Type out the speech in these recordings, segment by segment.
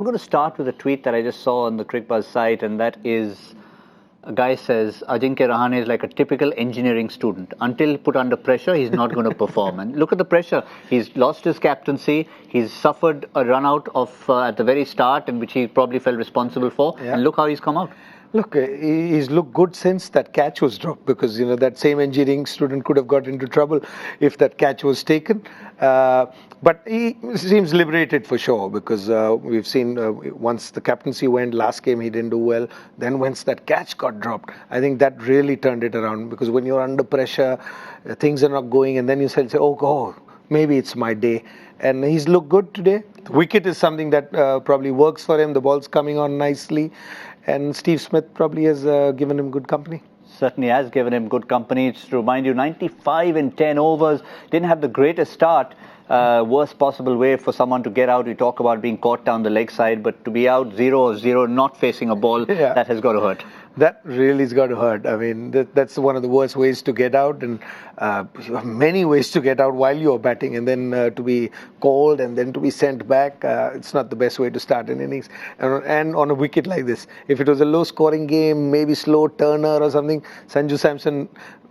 I'm going to start with a tweet that I just saw on the Cricbuzz site, and that is a guy says Ajinkya Rahane is like a typical engineering student. Until put under pressure, he's not going to perform. And look at the pressure. He's lost his captaincy. He's suffered a run out of at the very start, in which he probably felt responsible for. Yeah. And look how he's come out. Look, he's looked good since that catch was dropped, because that same engineering student could have got into trouble if that catch was taken. But he seems liberated for sure, because we've seen once the captaincy went, last game he didn't do well. Then once that catch got dropped, I think that really turned it around, because when you're under pressure, things are not going, and then you say, oh God, maybe it's my day. And he's looked good today. The wicket is something that probably works for him. The ball's coming on nicely. And Steve Smith probably has given him good company. Certainly has given him good company. Just to remind you, 95 in 10 overs. Didn't have the greatest start. Worst possible way for someone to get out. We talk about being caught down the leg side, but to be out 0-0, not facing a ball, that has got to hurt. That really has got to hurt. I mean, that's one of the worst ways to get out, and you have many ways to get out while you're batting, and then to be called and then to be sent back. It's not the best way to start an innings. And on a wicket like this, if it was a low-scoring game, maybe slow turner or something, Sanju Samson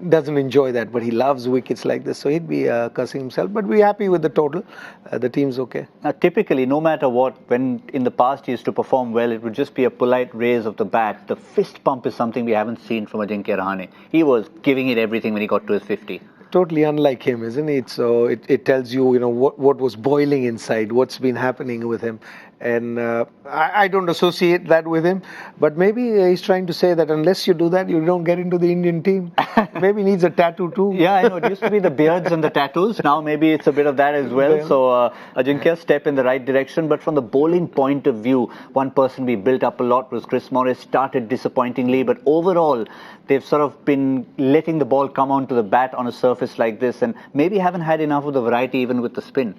doesn't enjoy that, but he loves wickets like this, so he'd be cursing himself. But we're happy with the total. The team's okay. Now, typically, no matter what, when in the past he used to perform well, it would just be a polite raise of the bat. The fist pump is something we haven't seen from Ajinkya Rahane. He was giving it everything when he got to his 50. Totally unlike him, isn't it? So it tells you, what was boiling inside, what's been happening with him. And I don't associate that with him, but maybe he's trying to say that unless you do that, you don't get into the Indian team. Maybe he needs a tattoo too. Yeah, I know. It used to be the beards and the tattoos. Now maybe it's a bit of that as well. So Ajinkya, step in the right direction. But from the bowling point of view, one person we built up a lot was Chris Morris. Started disappointingly, but overall, they've sort of been letting the ball come onto the bat on a surface like this, and maybe haven't had enough of the variety even with the spin.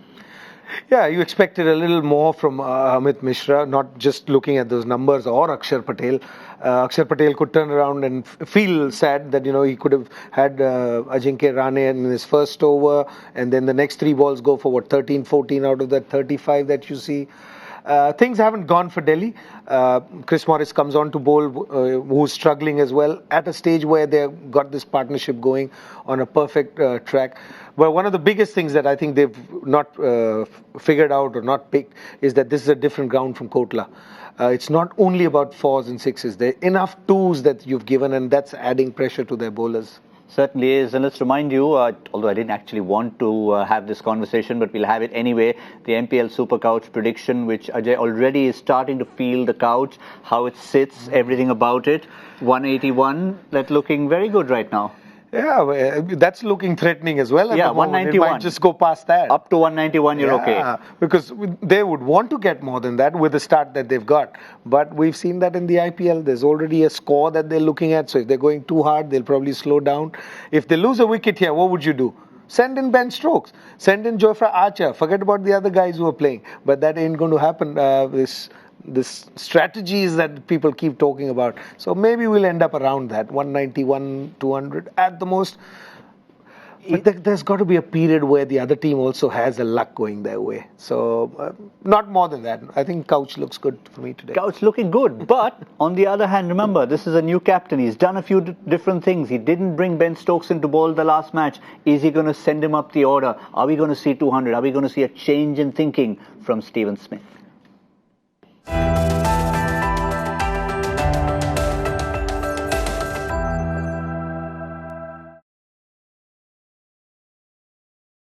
Yeah, you expected a little more from Amit Mishra, not just looking at those numbers, or Akshar Patel. Akshar Patel could turn around and feel sad that, he could have had Ajinkya Rahane in his first over, and then the next three balls go for 13, 14 out of that 35 that you see. Things haven't gone for Delhi. Chris Morris comes on to bowl, who's struggling as well, at a stage where they've got this partnership going on a perfect track. But one of the biggest things that I think they've not figured out or not picked is that this is a different ground from Kotla. It's not only about fours and sixes. There are enough twos that you've given, and that's adding pressure to their bowlers. Certainly is. And let's remind you, although I didn't actually want to have this conversation, but we'll have it anyway, the MPL Super Couch prediction, which Ajay already is starting to feel the couch, how it sits, everything about it. 181, that's looking very good right now. Yeah, that's looking threatening as well. Yeah, 191. It might just go past that. Up to 191, you're okay. Because they would want to get more than that with the start that they've got. But we've seen that in the IPL. There's already a score that they're looking at. So if they're going too hard, they'll probably slow down. If they lose a wicket here, what would you do? Send in Ben Stokes. Send in Jofra Archer. Forget about the other guys who are playing. But that ain't going to happen. This strategies that people keep talking about. So maybe we'll end up around that, 191, 200 at the most. But there's got to be a period where the other team also has a luck going their way. So not more than that. I think Couch looks good for me today. Couch looking good. But on the other hand, remember, this is a new captain. He's done a few different things. He didn't bring Ben Stokes into bowl the last match. Is he going to send him up the order? Are we going to see 200? Are we going to see a change in thinking from Stephen Smith?